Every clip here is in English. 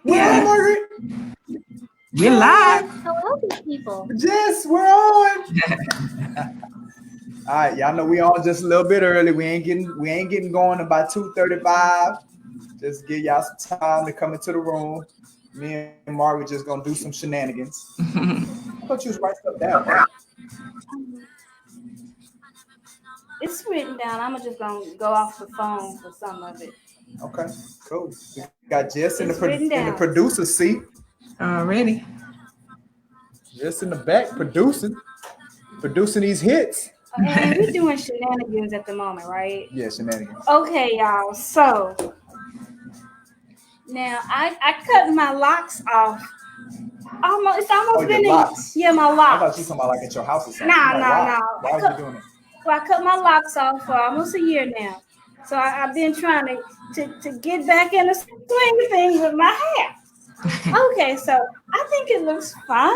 We're on, Margaret. We're live. Hello, people. Yes, we're on. All right, y'all know we on just a little bit early. We ain't getting going about 2:35. Just give y'all some time to come into the room. Me and Margaret just gonna do some shenanigans. I thought you was writing stuff down, right? It's written down. I'm just gonna go off the phone for some of it. Okay, cool. We got Jess in the down. producer seat. Already. Jess in the back producing these hits. And we're doing shenanigans at the moment, right? Yeah, shenanigans. Okay, y'all. So now I cut my locks off. It's almost been locks. Yeah, my locks. I thought you were talking about like at your house or something. No. Why are you doing it? Well, I cut my locks off for almost a year now. So I've been trying to get back in the swing of things with my hair. Okay, so I think it looks fine.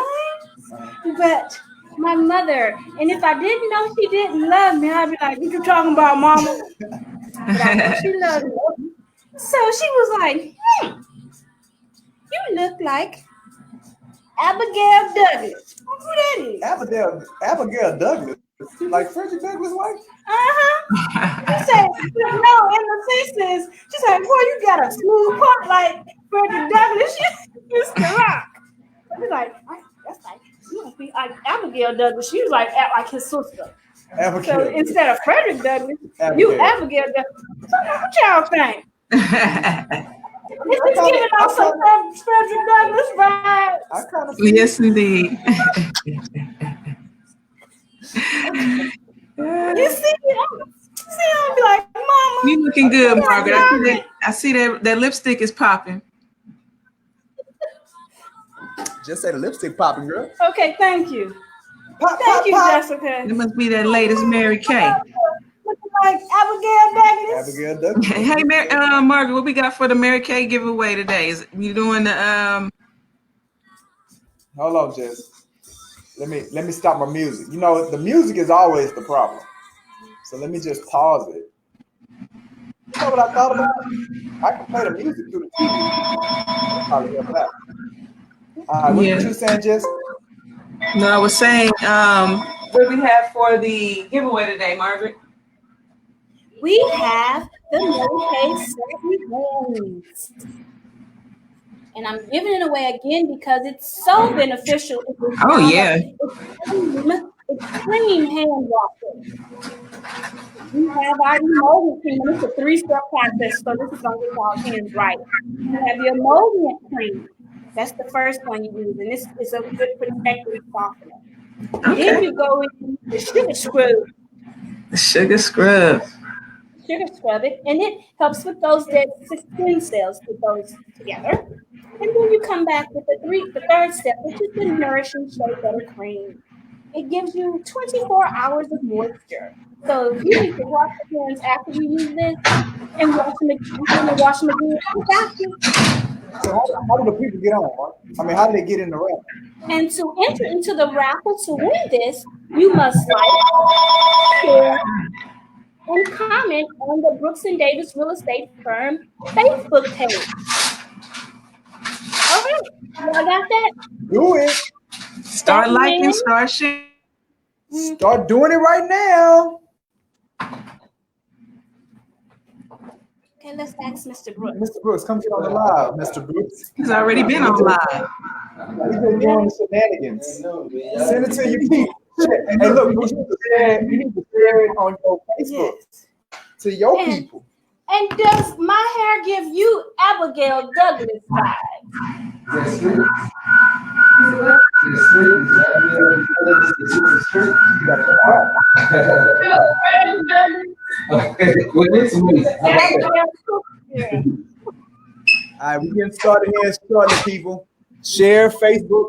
But my mother, and if I didn't know she didn't love me, I'd be like, what you talking about, mama? But I know she loves me. So she was like, you look like Abigail Douglas. Who that is? Abigail Douglas. Like Frederick Douglass' wife? She said, no, in the 60s, she said, boy, you got a smooth part like Frederick Douglass. You used to rock. I was like, that's like, you must be like Abigail Douglas. She was like his sister. Abigail. So instead of Frederick Douglass, you Abigail Douglas. So what y'all think? It's giving off some Frederick Douglass vibes. Yes, indeed. You see, I'll be like, Mama. You looking good, Margaret. I see that lipstick is popping. Just say the lipstick popping, girl. Okay, thank you. Thank you, Jessica. It must be that latest Mary Kay. Looking like Abigail Douglas. Hey, Margaret, what we got for the Mary Kay giveaway today? Is you doing the Hold on, Jess. Let me stop my music. You know, the music is always the problem. So let me just pause it. You know what I thought about? I can play the music through the TV. Probably help out. All right, what you saying, Jess? No, I was saying, what do we have for the giveaway today, Margaret? We have the Mary Kay Rings. And I'm giving it away again because it's so beneficial. Oh, yeah. Extreme hand washing. We have our emollient cream, and it's a 3-step process, so this is going to get our hands right. You have your emollient cream. That's the first one you use, and this is a good protective softener. Okay. Then you go in the sugar scrub. The sugar scrub. Sugar scrub it, and it helps with those dead skin cells, put those together. And then you come back with the third step, which is the nourishing shea butter cream. It gives you 24 hours of moisture. So if you need to wash your hands after you use this and wash them again, So how do the people get on, Mark? I mean, how do they get in the raffle? And to enter into the raffle to win this, you must like, share, and comment on the Brooks and Davis Real Estate Firm Facebook page. All right, y'all got that? Do it. Start liking, start sharing. Start doing it right now. Okay, let's ask Mr. Brooks. Mr. Brooks, come get on the live, Mr. Brooks. He's already been on live. We've been doing the shenanigans. Send it to your people. Hey, look, you need to share it on your Facebook to your people. And does my hair give you Abigail Douglas vibes? Yes, sir. All right, we're getting started here shortly, people. Share Facebook.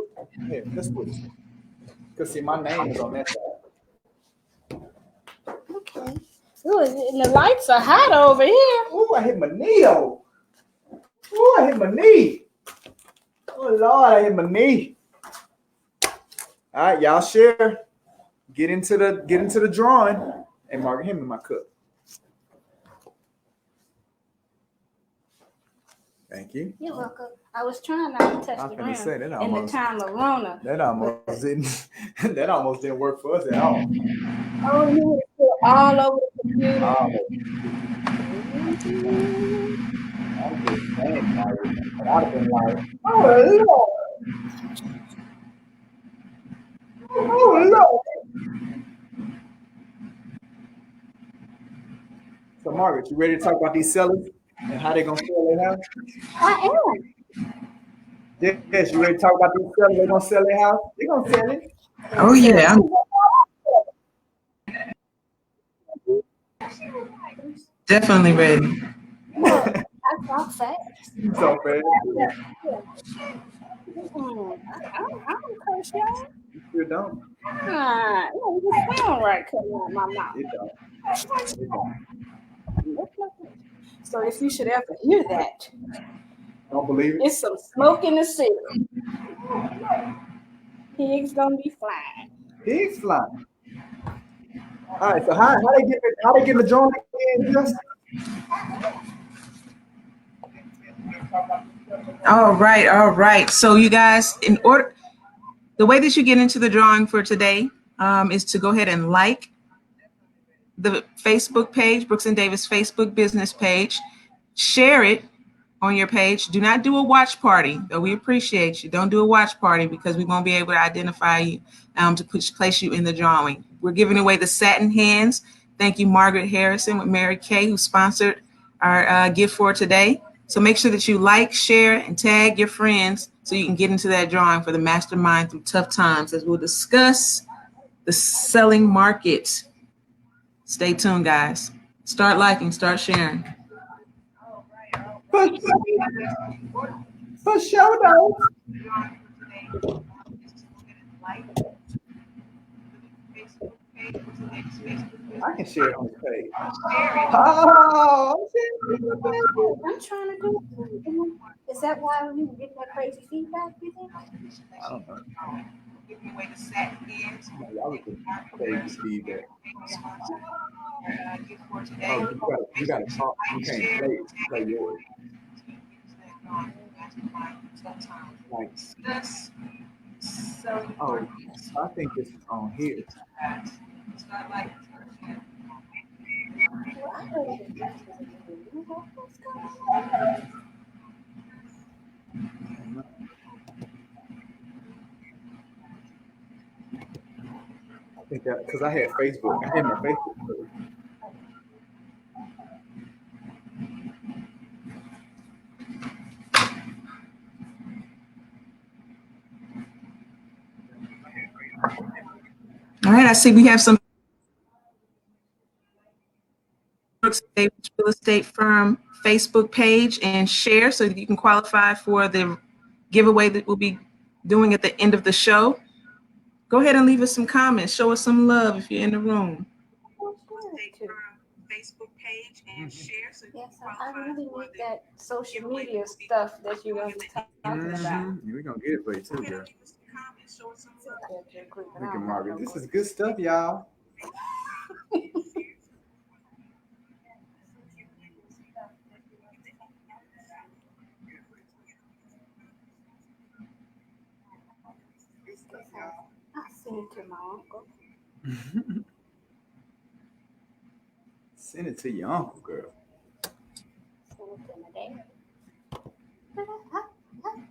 Here, let's put it. Because see, my name is on that side. Okay. Ooh, and the lights are hot over here. Ooh, I hit my knee, though. Ooh, I hit my knee. Oh, Lord, I hit my knee. All right, y'all share. Get into the drawing. And Margaret, hand me my cup. Thank you. You're welcome. I was trying not to touch the rim Say, in the time of Rona. That almost didn't. That almost didn't work for us at all. Oh, you were all over the computer. I'm just saying, Margaret. I'd have been like, oh Lord, oh Lord. So, Margaret, you ready to talk about these sellers and how they gonna sell their house? I am. Yes, you ready to talk about these sellers? They gonna sell their house? They gonna sell it. Oh yeah. Definitely ready. Well, I talk fast. So fast. I don't curse y'all. You sure don't. No, it sound right coming out my mouth. It don't. It don't. So if you should ever hear that, Don't believe it. it's some smoke in the city. Pigs gonna be flying. Pigs flying. All right. So how they get the joint again? Just All right. So you guys, the way that you get into the drawing for today is to go ahead and like the Facebook page, Brooks and Davis Facebook business page, share it on your page. Do not do a watch party, though we appreciate you. Don't do a watch party because we won't be able to identify you to place you in the drawing. We're giving away the satin hands. Thank you, Margaret Harrison with Mary Kay, who sponsored our gift for today. So make sure that you like, share, and tag your friends so you can get into that drawing for the mastermind through tough times as we'll discuss the selling market. Stay tuned, guys. Start liking, start sharing. for sure though. I can share it on the page. Oh, I'm trying to do it. Is that why we were getting that crazy feedback, you think? I don't know. Y'all can crazy feedback. Oh, you gotta talk. You can't play yours. Nice. Oh, I think it's on here. I think that because I had Facebook. I had my Facebook page. All right, I see we have some Brooks Real Estate Firm Facebook page and share so that you can qualify for the giveaway that we'll be doing at the end of the show. Go ahead and leave us some comments. Show us some love if you're in the room. Facebook page and share so you can qualify. I really need that social media stuff that you were talking about. We're gonna get it for you too, girl. Look at Margaret. This is good stuff, y'all. I sent it to my uncle. Send it to your uncle, girl. Send it to my dad. But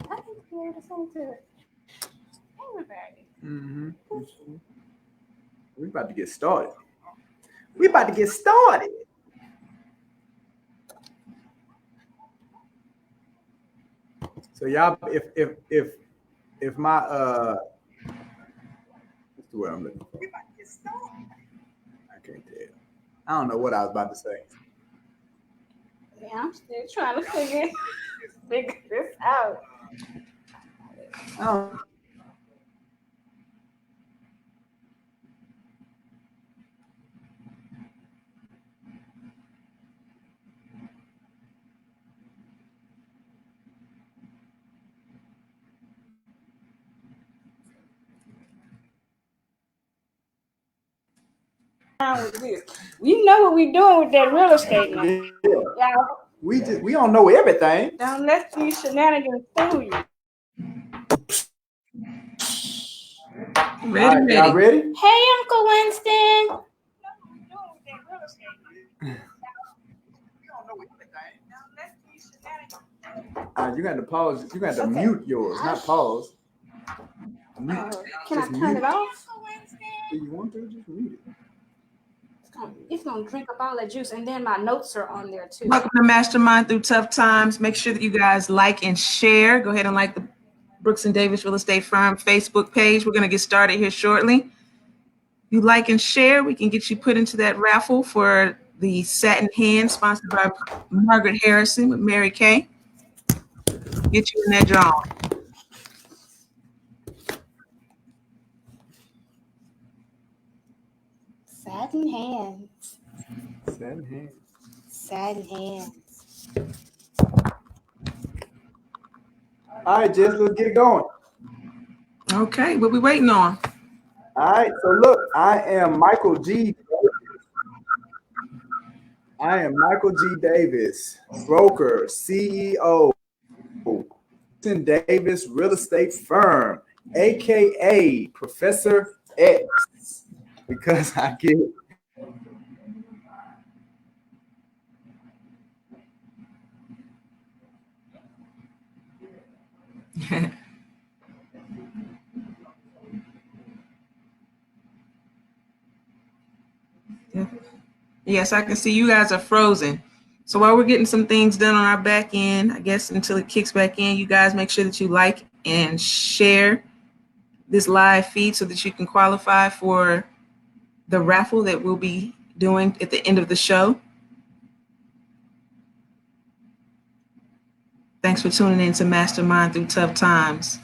I need to be able to send it to everybody. We about to get started. We about to get started. So y'all, if my what's the word I'm looking for? I can't tell. I don't know what I was about to say. Yeah, I'm still trying to figure this out. We know what we're doing with that real estate now. Y'all, We don't know everything. Don't let these shenanigans fool you. Ready, All right, y'all ready? Hey, Uncle Winston. You got to pause. You got to mute yours, not pause. Can I turn it off? If you want to, just mute it. It's gonna drink up all that juice, and then my notes are on there too. Welcome to Mastermind Through Tough Times. Make sure that you guys like and share. Go ahead and like the Brooks and Davis Real Estate Firm Facebook page. We're going to get started here shortly. You like and share, we can get you put into that raffle for the Satin Hand, sponsored by Margaret Harrison with Mary Kay. Get you in that drawing. Satin hands. Satin hands. Satin hands. All right, Jess, let's get it going. Okay, what we waiting on? All right, so look, I am Michael G. Davis, broker, CEO, Davis Real Estate Firm, aka Professor X, because I get it. Yes, I can see you guys are frozen. So while we're getting some things done on our back end, I guess until it kicks back in, you guys make sure that you like and share this live feed so that you can qualify for the raffle that we'll be doing at the end of the show. Thanks for tuning in to Mastermind Through Tough Times.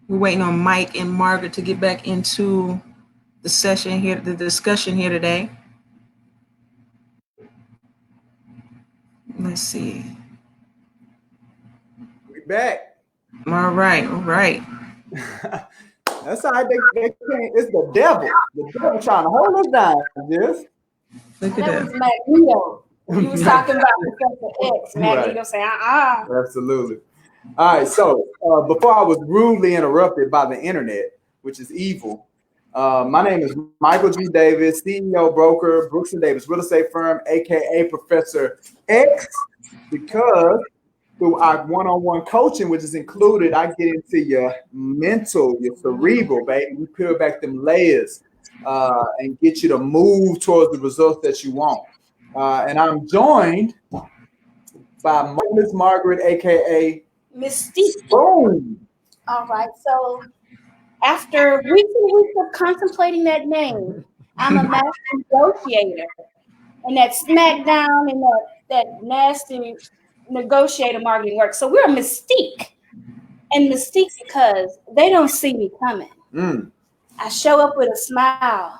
We're waiting on Mike and Margaret to get back into the session here, the discussion here today. Let's see. We back. All right. That's all right. They can't. It's the devil. The devil trying to hold us down. Yes. Look at That that. was Magneto. He was talking about Professor X. Magneto Right. saying, Absolutely. All right. So before I was rudely interrupted by the internet, which is evil, my name is Michael G. Davis, CEO, broker, Brooks and Davis Real Estate Firm, aka Professor X, because through our one-on-one coaching, which is included, I get into your mental, your cerebral, baby. We peel back them layers and get you to move towards the results that you want. And I'm joined by Miss Margaret, aka Mystique. Boom. All right. So after weeks and weeks of contemplating that name, I'm a master negotiator. And that smackdown and that nasty negotiator marketing work. So we're a mystique. And mystique because they don't see me coming. I show up with a smile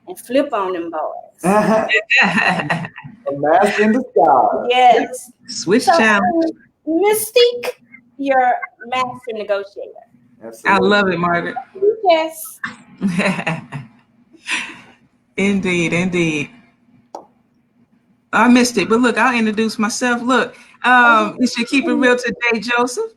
and flip on them boys. A mask in the sky. Yes. Switch So channel. Mystique, your master negotiator. Absolutely. I love it, Margaret. Yes. Indeed. I missed it, but look, I'll introduce myself. Look, we should keep it real today, Joseph,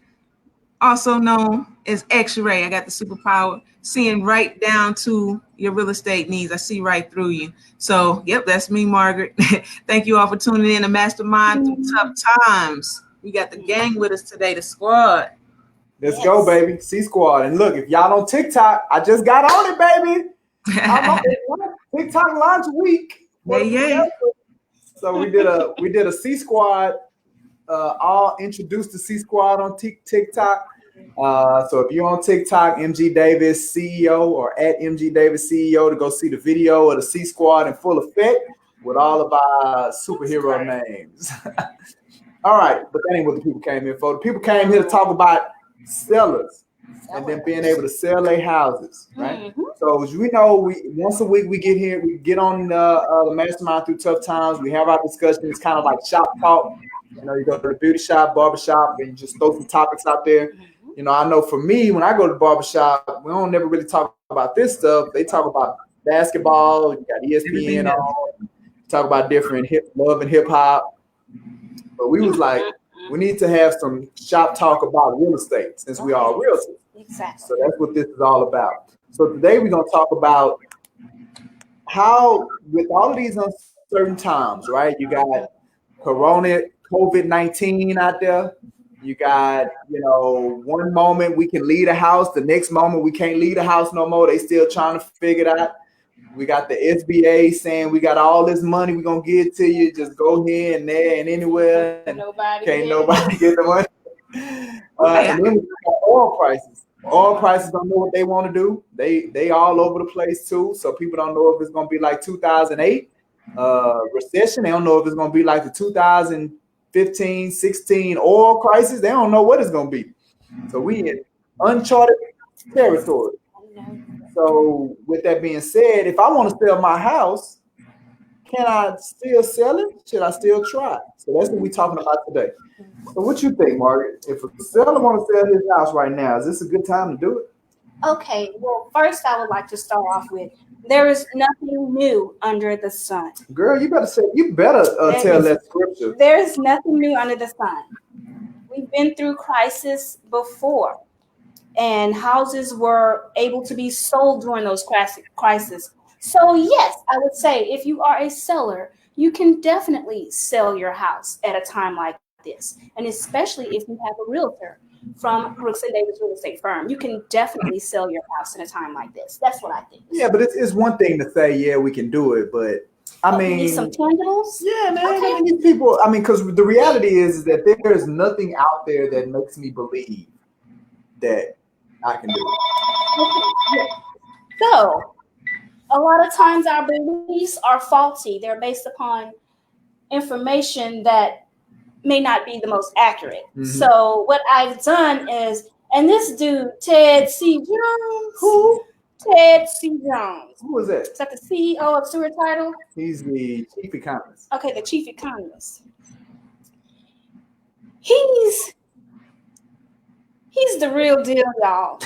also known as X-Ray. I got the superpower, seeing right down to your real estate needs. I see right through you. So, yep, that's me, Margaret. Thank you all for tuning in to Mastermind Through Tough Times. We got the gang with us today, the squad. Let's go, baby. C Squad. And look, if y'all on TikTok, I just got on it, baby. I'm on TikTok launch week. Yeah. So we did a C Squad, all introduced to C Squad on TikTok. So if you're on TikTok, MG Davis CEO or at MG Davis CEO to go see the video of the C Squad in full effect with all of our superhero names. All right, but that ain't what the people came here for. The people came here to talk about sellers and then being able to sell their houses, right? Mm-hmm. So as we know, once a week we get here, we get on the Mastermind Through Tough Times. We have our discussion. It's kind of like shop talk. You know, you go to the beauty shop, barbershop, and you just throw some topics out there. You know, I know for me, when I go to the barbershop, we don't never really talk about this stuff. They talk about basketball. You got ESPN on. talk about different love and hip hop. But we was like, we need to have some shop talk about real estate since we are realtors. Exactly. So that's what this is all about. So today we're gonna talk about how, with all of these uncertain times, right? You got COVID-19 out there. You got, one moment we can leave the house, the next moment we can't leave the house no more. They still trying to figure it out. We got the SBA saying we got all this money we're gonna give to you. Just go here and there and anywhere, and can't nobody get the money. And then we got oil prices. Oil prices don't know what they want to do. They all over the place too. So people don't know if it's gonna be like 2008 recession. They don't know if it's gonna be like the 2015, 16 oil crisis. They don't know what it's gonna be. So we in uncharted territory. So with that being said, if I want to sell my house, can I still sell it? Should I still try? So that's what we're talking about today. So what you think, Margaret? If a seller want to sell his house right now, is this a good time to do it? Okay, well, first I would like to start off with there is nothing new under the sun. Girl, you better tell that scripture. There is nothing new under the sun. We've been through crisis before, and houses were able to be sold during those crises. So yes, I would say if you are a seller, you can definitely sell your house at a time like this, and especially if you have a realtor from Brooks and Davis Real Estate Firm, you can definitely sell your house in a time like this. That's what I think. Yeah, but it's one thing to say, yeah, we can do it, but I mean, need some tangibles. Yeah, man. Okay. I mean, these people. I mean, because the reality is that there is nothing out there that makes me believe that I can do it. Okay. So, a lot of times our beliefs are faulty. They're based upon information that may not be the most accurate. Mm-hmm. So what I've done is, and this dude, Ted C. Jones. Who? Ted C. Jones. Who is that? Is that the CEO of Stewart Title? He's the chief economist. Okay, the chief economist. He's the real deal, y'all.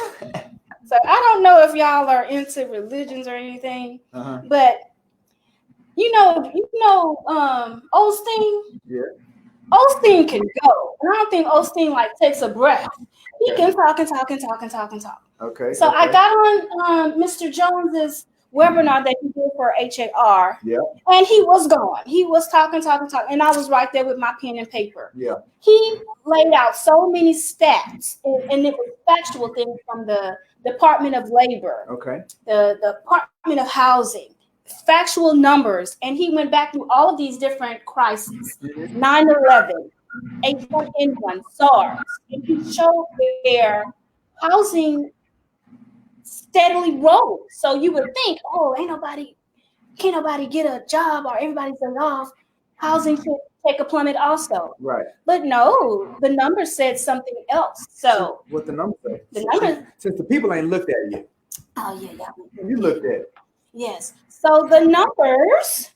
So I don't know if y'all are into religions or anything, but you know, Osteen. Yeah. Osteen can go. And I don't think Osteen takes a breath. He can talk and talk and talk and talk and talk. Okay. So I got on Mr. Jones's webinar that he did for HAR. Yeah. And he was going. He was talking. And I was right there with my pen and paper. Yeah. He laid out so many stats, and it was factual things from the Department of Labor. Okay. The Department of Housing. Factual numbers, and he went back through all of these different crises, 9/11, H1N1, SARS, and he showed where housing steadily rose. So you would think, oh, can't nobody get a job, or everybody's laid off. Housing should take a plummet also. Right. But no, the numbers said something else. So what the numbers say? The numbers, since the people ain't looked at it yet. Oh yeah. You looked at it. Yes. So the numbers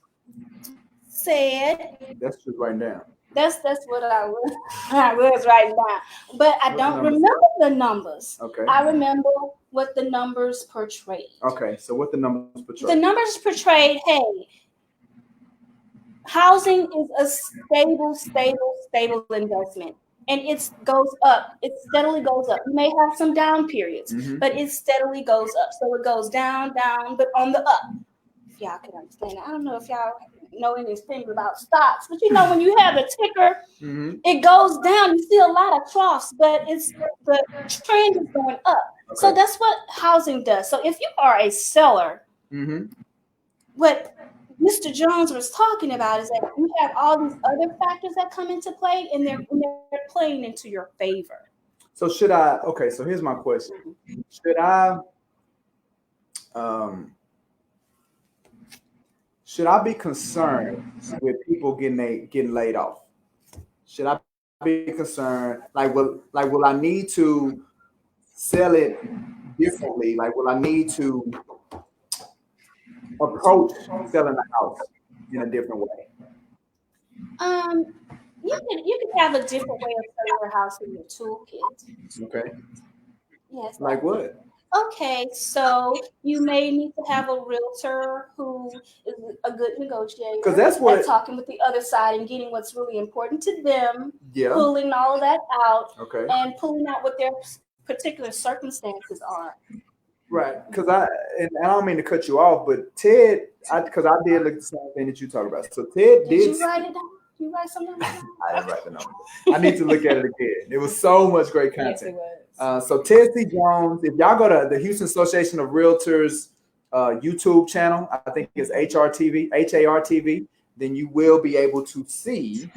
said. That's just right now. That's what I was right now. But I don't remember the numbers. Okay. I remember what the numbers portrayed. Okay. So what the numbers portrayed? The numbers portrayed, hey, housing is a stable investment. And it goes up. It steadily goes up. You may have some down periods, but it steadily goes up. So it goes down, but on the up. If y'all can understand that. I don't know if y'all know anything about stocks, but when you have a ticker, it goes down. You see a lot of troughs, but the trend is going up. Okay. So that's what housing does. So if you are a seller, what Mr. Jones was talking about is that you have all these other factors that come into play, and they're playing into your favor. So so here's my question. Should I be concerned with people getting laid off? Should I be concerned? Will I need to sell it differently? Will I need to approach selling the house in a different way? You can have a different way of selling your house in your toolkit. Okay. Yes. Like what? Okay, so you may need to have a realtor who is a good negotiator. Because that's what. And talking with the other side and getting what's really important to them, Yeah. pulling all of that out, Okay. and pulling out what their particular circumstances are. Right. Because I don't mean to cut you off, but Ted, because I did look at the same thing that you talked about. So Ted Did you write it down? You write something down? I didn't write the number. I need to look at it again. There was so much great content. Yes, it was. So Ted C. Jones, if y'all go to the Houston Association of Realtors YouTube channel, I think it's HARTV, then you will be able to see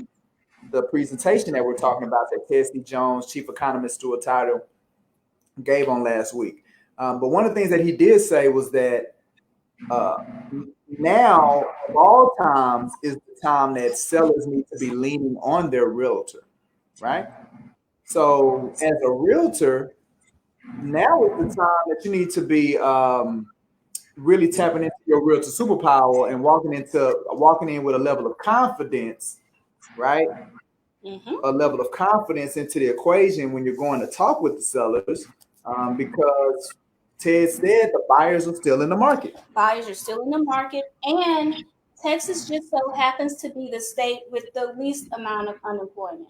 the presentation that we're talking about that Ted C. Jones, Chief Economist Stuart Title, gave on last week. But one of the things that he did say was that now of all times is the time that sellers need to be leaning on their realtor, right? So as a realtor, now is the time that you need to be really tapping into your realtor superpower and walking in with a level of confidence, right? Mm-hmm. A level of confidence into the equation when you're going to talk with the sellers, because Ted said the buyers are still in the market. Buyers are still in the market, and Texas just so happens to be the state with the least amount of unemployment.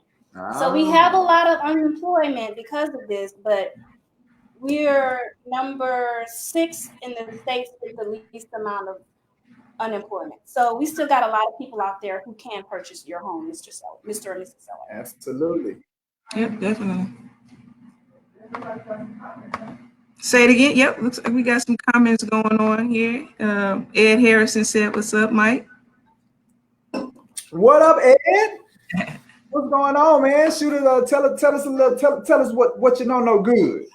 So we have a lot of unemployment because of this, but we're number 6 in the states with the least amount of unemployment. So we still got a lot of people out there who can purchase your home, Mr. Seller, Mr. and Mrs. Seller. Absolutely. Yep, definitely. Say it again. Yep, looks like we got some comments going on here. Ed Harrison said, "What's up, Mike?" What up, Ed? What's going on, man? Shoot it. Tell us a little. Tell us what you know no good.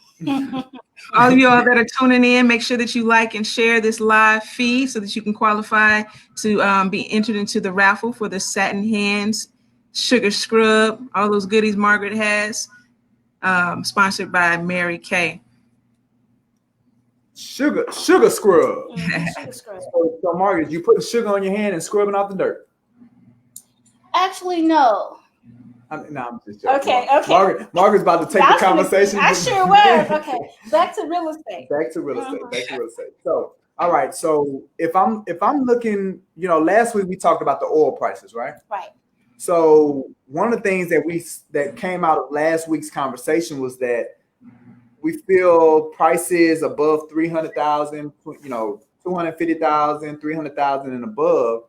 All of y'all that are tuning in, make sure that you like and share this live feed so that you can qualify to be entered into the raffle for the Satin Hands Sugar Scrub. All those goodies Margaret has, sponsored by Mary Kay. Sugar scrub. Sugar scrub. So Margaret, you putting sugar on your hand and scrubbing off the dirt? Actually, no. I'm just joking. Okay. Margaret's about to take the conversation. I sure was. Okay, back to real estate. Back to real estate. So, all right. So if I'm looking, last week we talked about the oil prices, right? Right. So one of the things that came out of last week's conversation was that we feel prices above 300,000, 250,000, 300,000 and above.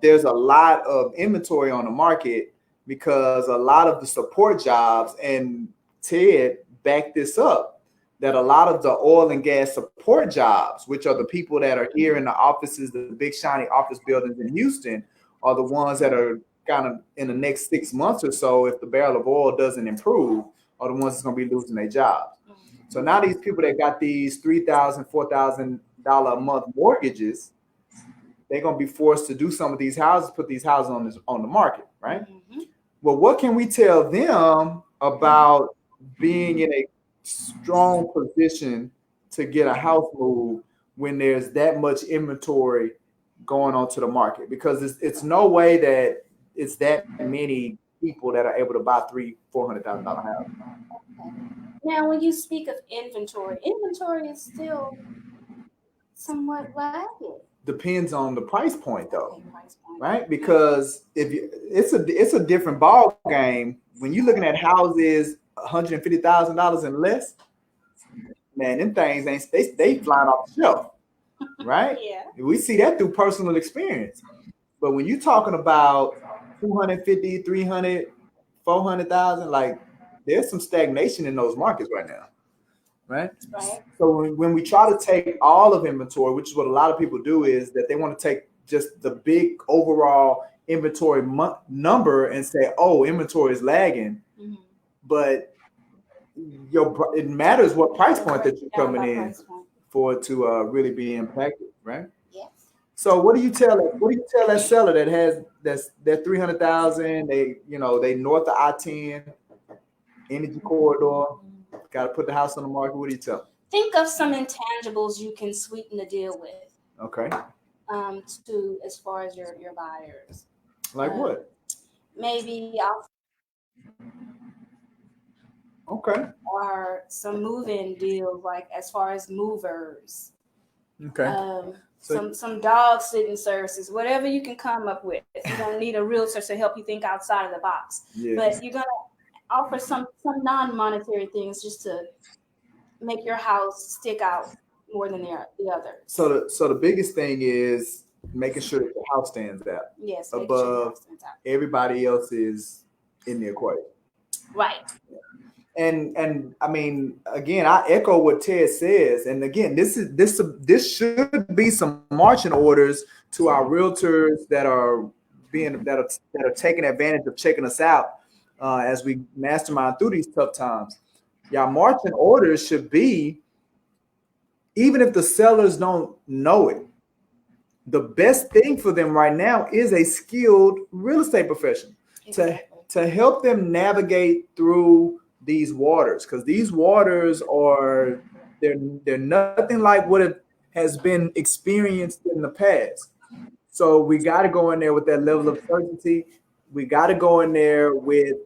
There's a lot of inventory on the market because a lot of the support jobs, and Ted backed this up, that a lot of the oil and gas support jobs, which are the people that are here in the offices, the big shiny office buildings in Houston, are the ones that are kind of in the next 6 months or so, if the barrel of oil doesn't improve, are the ones that's going to be losing their jobs. So now these people that got these $3,000, $4,000 a month mortgages, they're going to be forced to do some of these houses, put these houses on the market, right? Mm-hmm. Well, what can we tell them about being in a strong position to get a house move when there's that much inventory going onto the market? Because it's no way that it's that many people that are able to buy $300,000-$400,000 house. Now, when you speak of inventory is still somewhat lagging. Depends on the price point, though, right? Because it's a different ball game when you're looking at houses $150,000 and less. Man, them things they flying off the shelf, right? Yeah, we see that through personal experience. But when you're talking about 250, 300, 400,000, like there's some stagnation in those markets right now. Right. So when we try to take all of inventory, which is what a lot of people do, is that they want to take just the big overall inventory number and say, oh, inventory is lagging. Mm-hmm. But it matters what price point that you're coming in for it to really be impacted, right? Yes. So what do you tell that seller that has that 300,000? They north of I-10, energy corridor. Got to put the house on the market. What do you tell them? Think of some intangibles you can sweeten the deal with. Okay. To as far as your buyers. Like what? Maybe Okay. or some move-in deals, like as far as movers. Okay. So, Some dog sitting services, whatever you can come up with. You're gonna need a realtor to help you think outside of the box. yes. But you're gonna offer some non-monetary things just to make your house stick out more than the other. So the biggest thing is making sure that the house stands out Yes, making sure the above house stands out. everybody else is in the equation. Right. And I mean, again, I echo what Ted says. And again, this should be some marching orders to our realtors that are taking advantage of checking us out as we mastermind through these tough times. Y'all, marching orders should be, even if the sellers don't know it, the best thing for them right now is a skilled real estate professional to help them navigate through these waters, because these waters are they're nothing like what has been experienced in the past. So we got to go in there with that level of certainty. We got to go in there with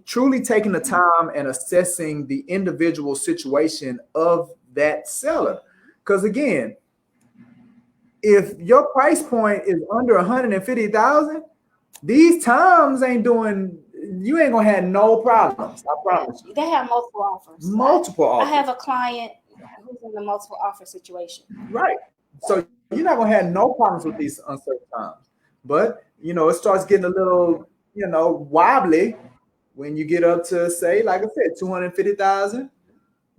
truly taking the time and assessing the individual situation of that seller. Because again, if your price point is under 150,000, these times you ain't gonna have no problems. I promise you. They have multiple offers. Multiple offers. I have a client who's in the multiple offer situation. Right. So you're not gonna have no problems with these uncertain times. But it starts getting a little, wobbly when you get up to, say, like I said, 250,000,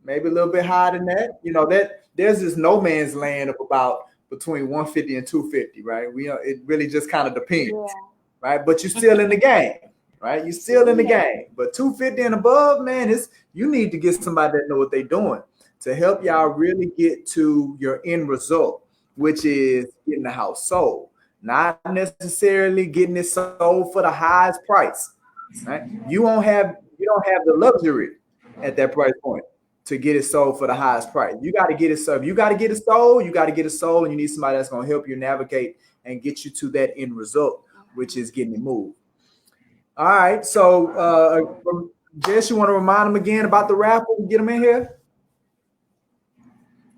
maybe a little bit higher than that. That there's this no man's land of about between 150 and 250, right? It really just kind of depends, right? But you're still in the game, right? You're still in the game. But 250 and above, man, you need to get somebody that know what they're doing to help y'all really get to your end result, which is getting the house sold, not necessarily getting it sold for the highest price, right? You don't have the luxury at that price point to get it sold for the highest price. You got to get it sold. You got to get it sold. And you need somebody that's going to help you navigate and get you to that end result, which is getting it moved. All right. So, Jess, you want to remind them again about the raffle and get them in here?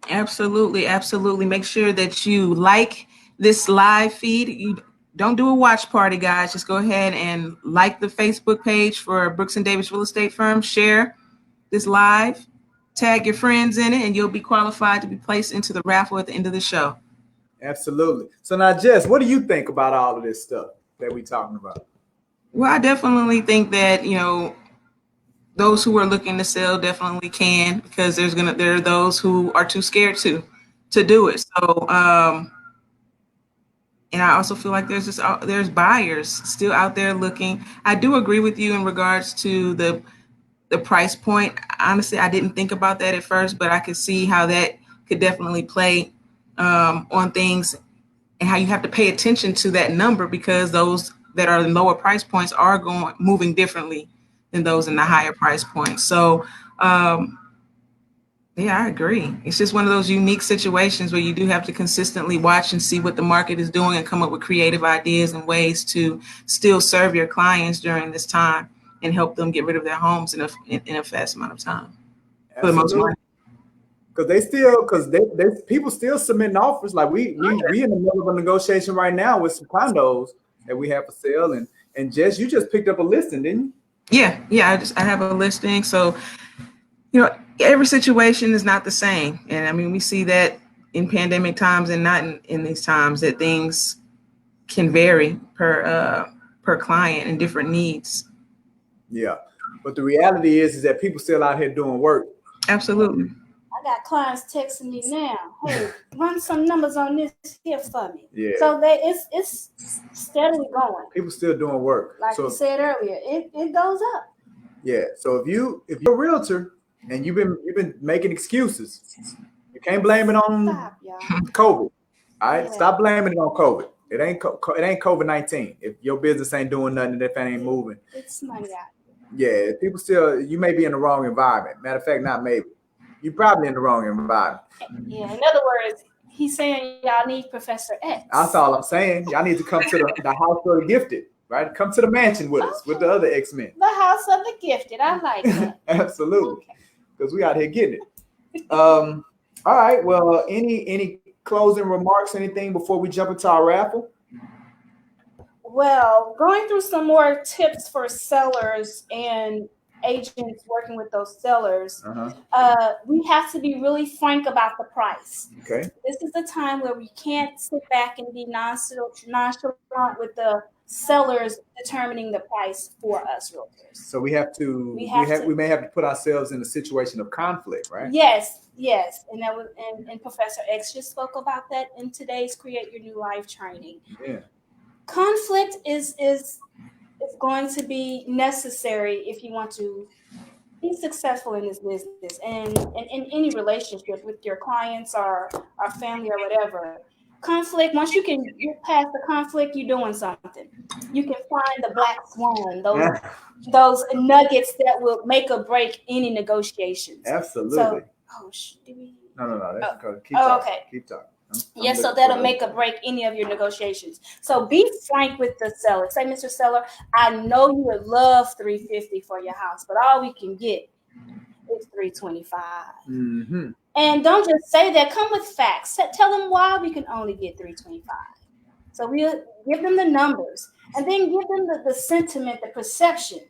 Absolutely. Absolutely. Make sure that you like this live feed. You don't do a watch party, guys. Just go ahead and like the Facebook page for Brooks and Davis Real Estate Firm. Share this live. Tag your friends in it, and you'll be qualified to be placed into the raffle at the end of the show. Absolutely. So now, Jess, what do you think about all of this stuff that we're talking about? Well, I definitely think that, those who are looking to sell definitely can, because there are those who are too scared to do it. So, and I also feel like there's buyers still out there looking. I do agree with you in regards to the price point. Honestly, I didn't think about that at first, but I could see how that could definitely play on things, and how you have to pay attention to that number, because those that are in lower price points are moving differently than those in the higher price points. So, yeah, I agree. It's just one of those unique situations where you do have to consistently watch and see what the market is doing and come up with creative ideas and ways to still serve your clients during this time and help them get rid of their homes in a fast amount of time. For the most part. Because people still submitting offers. Like we in the middle of a negotiation right now with some condos that we have for sale. And Jess, you just picked up a listing, didn't you? Yeah. I have a listing. So, every situation is not the same. And I mean, we see that in pandemic times and not in these times, that things can vary per client and different needs. Yeah. But the reality is that people still out here doing work. Absolutely. I got clients texting me now. Hey, run some numbers on this here for me. Yeah. So it's steadily going. People still doing work. Like you said earlier, it goes up. Yeah. So if you're a realtor and you've been making excuses, you can't blame it on COVID. All right. Yeah. Stop blaming it on COVID. It ain't COVID-19. If your business ain't doing nothing, if it ain't moving, it's money out. Yeah, people you may be in the wrong environment. Matter of fact, not maybe. You're probably in the wrong environment. Yeah, in other words, he's saying y'all need Professor X. That's all I'm saying. Y'all need to come to the house for the gifted. right? Come to the mansion with us, with the other X-Men. The house of the gifted. I like that. Absolutely, because we out here getting it. All right. Well, any closing remarks, anything before we jump into our raffle? Well, going through some more tips for sellers and agents working with those sellers, we have to be really frank about the price. Okay. This is the time where we can't sit back and be nonchalant with the sellers determining the price for us realtors. So we have to. We may have to put ourselves in a situation of conflict, right? Yes, and that was and Professor X just spoke about that in today's Create Your New Life training. Yeah. Conflict is going to be necessary if you want to be successful in this business and in any relationship with your clients or family or whatever. Conflict, once you can get past the conflict, you're doing something. You can find the black swan, those nuggets that will make or break any negotiations. Absolutely. So, No. That's good. Keep talking. Okay. Keep talking. Yes, so that'll make or break any of your negotiations. So be frank with the seller. Say, Mr. Seller, I know you would love $350 for your house, but all we can get is $325. Mm-hmm. And don't just say that. Come with facts. Tell them why we can only get $325. So we'll give them the numbers, and then give them the sentiment, the perception.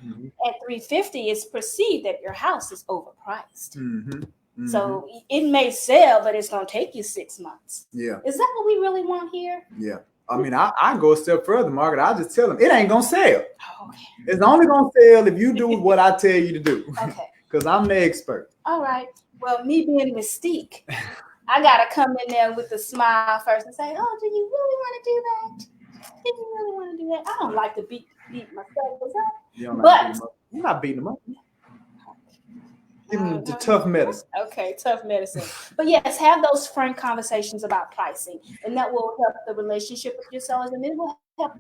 Mm-hmm. At $350, it's perceived that your house is overpriced. Mm-hmm. Mm-hmm. So it may sell, but it's going to take you 6 months. Yeah. Is that what we really want here? Yeah. I mean, I go a step further, Margaret. I just tell them it ain't going to sell. Oh, okay. It's only going to sell if you do what I tell you to do. Okay. Because I'm the expert. All right. Well, me being Mystique, I got to come in there with a smile first and say, oh, do you really want to do that? Do you really want to do that? I don't like to beat myself up. But you're not beating them up. Give them the tough medicine. Okay, tough medicine. But yes, have those frank conversations about pricing, and that will help the relationship with your sellers, and it will help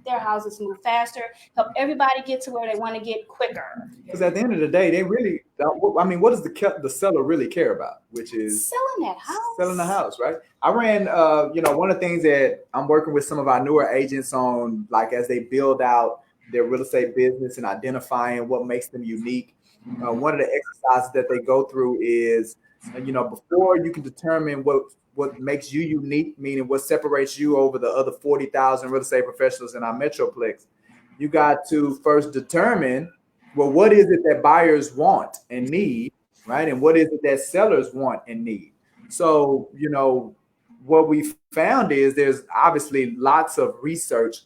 their houses move faster, help everybody get to where they want to get quicker. Because at the end of the day, they really, I mean, what does the seller really care about? Which is selling that house. Selling the house, right? I ran, one of the things that I'm working with some of our newer agents on, like as they build out their real estate business and identifying what makes them unique. One of the exercises that they go through is, before you can determine what makes you unique, meaning what separates you over the other 40,000 real estate professionals in our Metroplex, you got to first determine, well, what is it that buyers want and need, right? And what is it that sellers want and need? So, what we found is there's obviously lots of research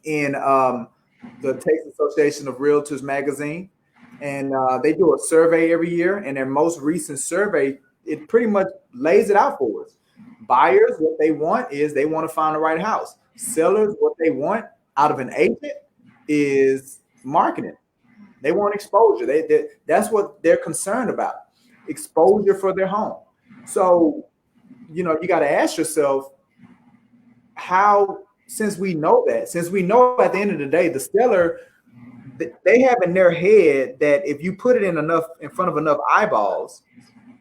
in the Texas Association of Realtors magazine. And they do a survey every year, and their most recent survey, it pretty much lays it out for us. Buyers, what they want is they want to find the right house. Sellers, what they want out of an agent is marketing. They want exposure. That's what they're concerned about, exposure for their home. So, you got to ask yourself how, since we know at the end of the day, the seller, they have in their head that if you put it in front of enough eyeballs,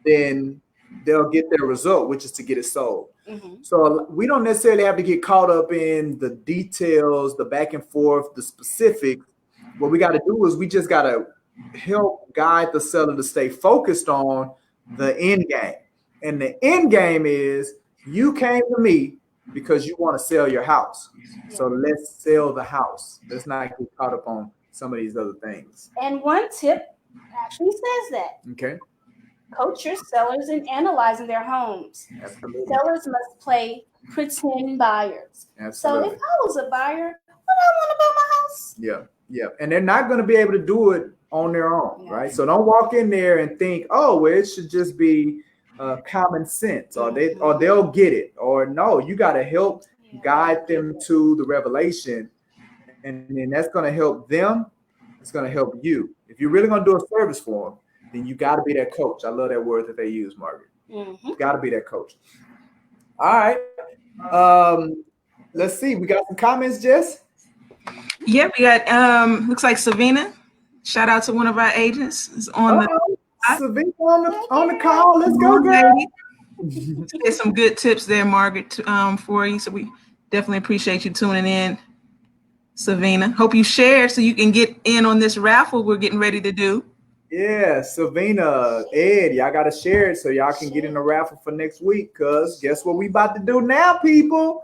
then they'll get their result, which is to get it sold. Mm-hmm. So we don't necessarily have to get caught up in the details, the back and forth, the specifics. What we got to do is we just got to help guide the seller to stay focused on the end game. And the end game is you came to me because you want to sell your house. So let's sell the house. Let's not get caught up on some of these other things. And one tip actually says that. Okay. Coach your sellers in analyzing their homes. Absolutely. Sellers must play pretend buyers. Absolutely. So if I was a buyer, would I want to buy my house? Yeah. And they're not going to be able to do it on their own, right? So don't walk in there and think, oh, well, it should just be common sense, or they'll get it, or no, you got to help guide them to the revelation. And then that's going to help them. It's going to help you. If you're really going to do a service for them, then you got to be that coach. I love that word that they use, Margaret. Mm-hmm. Got to be that coach. All right. Let's see. We got some comments, Jess? Yeah, we got, looks like Savina. Shout out to one of our agents. Is on Savina on the call. Let's go, girl. There's some good tips there, Margaret, for you. So we definitely appreciate you tuning in. Savina. Hope you share so you can get in on this raffle we're getting ready to do. Yeah, Savina, Ed, y'all gotta share it so y'all can get in the raffle for next week. Cause guess what we about to do now, people?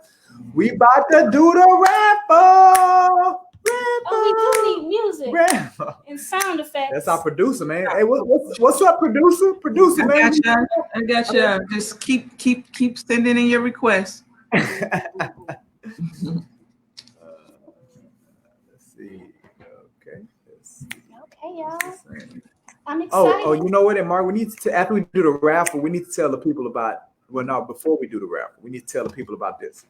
We about to do the raffle. Oh, we do need music Raffle. and sound effects. That's our producer, man. Hey, what's up, producer? Producer, man. I got you. Just keep sending in your requests. Let's see. Okay. Okay, y'all. I'm excited. Oh, you know what, and Mark, we need to after we do the raffle, we need to tell the people about. Well, no, before we do the raffle, we need to tell the people about this.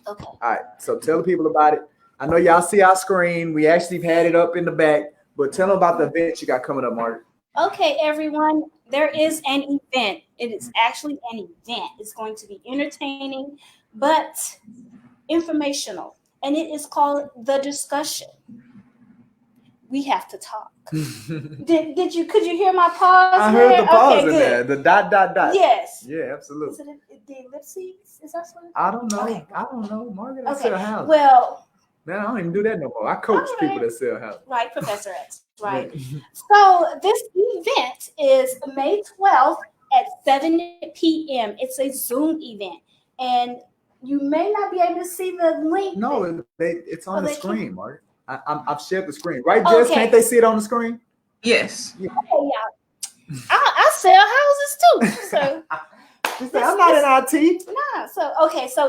Okay. All right. So tell the people about it. I know y'all see our screen. We actually had it up in the back, but tell them about the event you got coming up, Mark. Okay, everyone. There is an event. It is actually an event. It's going to be entertaining, but informational, and it is called The Discussion. We have to talk. Could you hear my pause? I heard the pause in good. there. The dot. Yes. Yeah, absolutely. Is it the ellipses? Is that what? I don't know. Okay. I don't know, Margaret. I Okay. sell houses. Well, Man, I don't even do that no more. I coach people that sell houses. right, Professor X. Right. So this event is May 12th at 7 p.m. It's a Zoom event, and you may not be able to see the link. No, it's on the screen, Mark. I've shared the screen. Right, Okay. Jess? Can't they see it on the screen? Yes. Okay, y'all. I sell houses too. So I'm not in IT. nah. So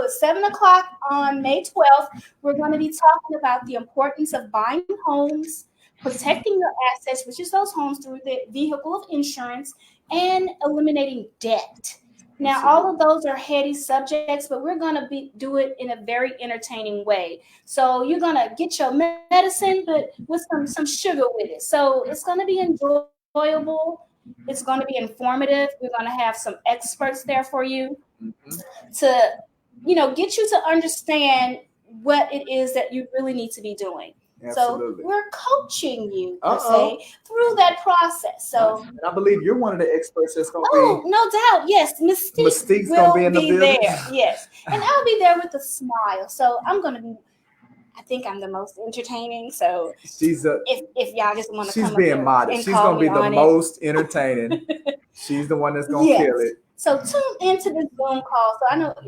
it's 7 o'clock on May 12th. We're going to be talking about the importance of buying homes, protecting your assets, which is those homes through the vehicle of insurance, and eliminating debt. Now, all of those are heady subjects, but we're going to do it in a very entertaining way. So you're going to get your medicine, but with some sugar with it. So it's going to be enjoyable. It's going to be informative. We're going to have some experts there for you to, get you to understand what it is that you really need to be doing. Absolutely. So we're coaching you, per se, through that process. So and I believe you're one of the experts that's going to be. no doubt. Yes, Mystique's will going to be in the building. there. Yes, and I'll be there with a smile. So I'm going to be. I think I'm the most entertaining. So if y'all just want to come, she's being modest. She's going to be the most entertaining. She's the one that's going to kill it. So tune into the Zoom call. So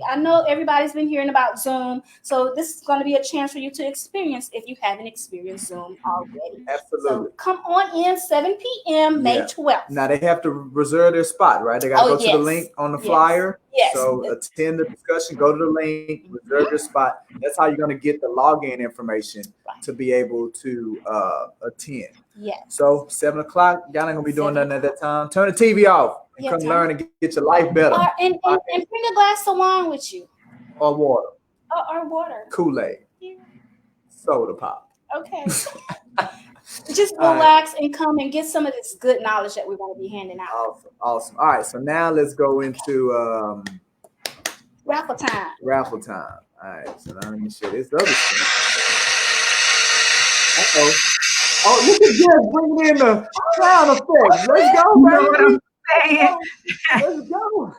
I know everybody's been hearing about Zoom. So this is going to be a chance for you to experience if you haven't experienced Zoom already. Absolutely. So come on in 7 p.m. May 12th. Now they have to reserve their spot, right? They got to go to the link on the flyer. Yes. So attend the discussion, go to the link, reserve your spot. That's how you're going to get the login information to be able to attend. Yes. So 7 o'clock, y'all ain't going to be doing nothing at that time. Turn the TV off. And come learn and get your life better. And bring a glass of wine with you. Or water. Or water. Kool-Aid. Yeah. Soda pop. Okay. Just relax and come and get some of this good knowledge that we're going to be handing out. Awesome. All right. So now let's go into raffle time. All right. So now let me share this other screen. Uh-oh. Oh, look at this. Bringing in the sound effects. Let's go, baby. Let's go.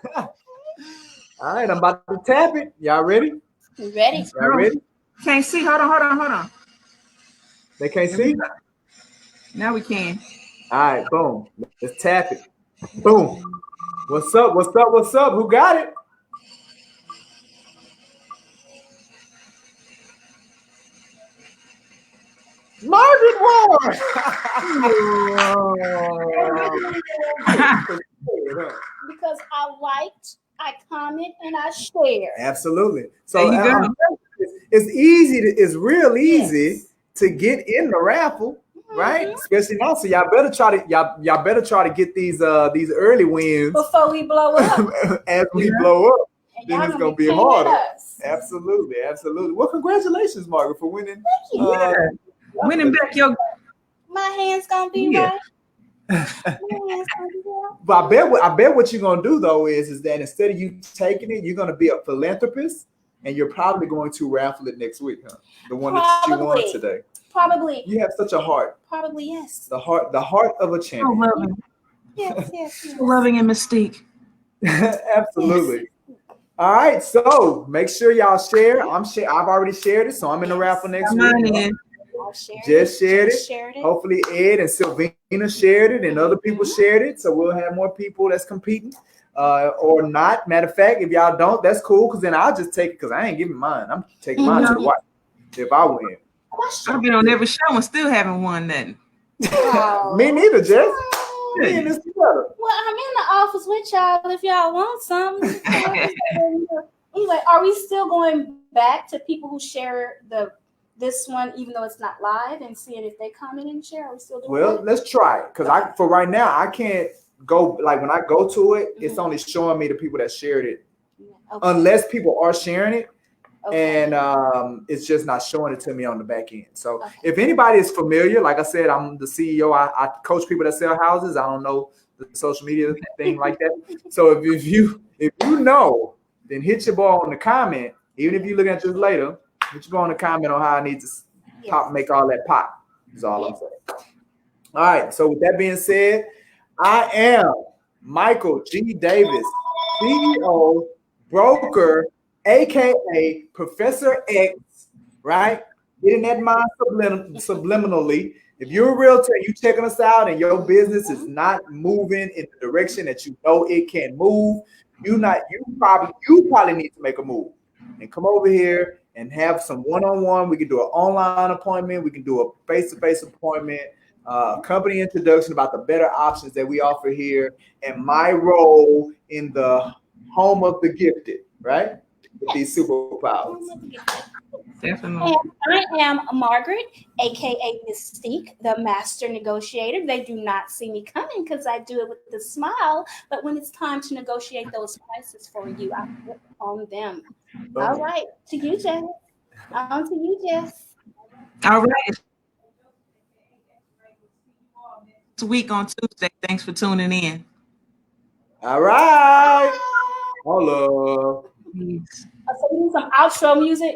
All right, I'm about to tap it. Y'all ready? You ready? Y'all ready? Can't see. Hold on. They can't see? Now we can. All right, boom. Let's tap it. Boom. What's up? Who got it? Margaret won. Because I comment, and I share. Absolutely. So it's real easy to get in the raffle, right? Especially now. So y'all better try to get these early wins before we blow up. As we blow up, and then it's gonna be harder. Absolutely. Well, congratulations, Margaret, for winning. Thank you. Winning back your. My hand's gonna be right. But I bet what you're gonna do though is that instead of you taking it, you're gonna be a philanthropist, and you're probably going to raffle it next week, huh? The one that you won today. Probably. You have such a heart. Probably yes. The heart of a champion. So loving. Yes. Loving and mystique. Absolutely. Yes. All right, so make sure y'all share. I've already shared it, so I'm in the raffle next week. just shared it. Hopefully Ed and Sylvina shared it and other people shared it. So we'll have more people that's competing or not. Matter of fact, if y'all don't, that's cool because then I'll just take it because I ain't giving mine. I'm taking mine to the wife if I win. I've been on every show and still haven't won nothing. Me neither, Jess. Me and this together. Well, I'm in the office with y'all if y'all want something. Anyway, are we still going back to people who share this one, even though it's not live, and seeing if they comment and share? Are we still doing that? Let's try it because for right now I can't go like when I go to it, it's only showing me the people that shared it, unless people are sharing it. Okay. And it's just not showing it to me on the back end. So if anybody is familiar, like I said, I'm the CEO. I coach people that sell houses. I don't know the social media thing like that. So if you know, then hit your ball on the comment. Even if you're looking at this later, hit your ball on the comment on how I need to make all that pop. Is all I'm saying. All right. So with that being said, I am Michael G. Davis, CEO, broker, AKA Professor X, right? Getting that mind subliminally. If you're a realtor and you checking us out and your business is not moving in the direction that you know it can move, you probably need to make a move and come over here and have some one-on-one. We can do an online appointment. We can do a face-to-face appointment, company introduction about the better options that we offer here and my role in the home of the gifted, right? With these superpowers. Definitely. And I am Margaret, aka Mystique, the master negotiator. They do not see me coming because I do it with a smile. But when it's time to negotiate those prices for you, I flip on them. All right, to you, Jess. On to you, Jess. All right. This week on Tuesday. Thanks for tuning in. All right. Hello. So we need some outro music.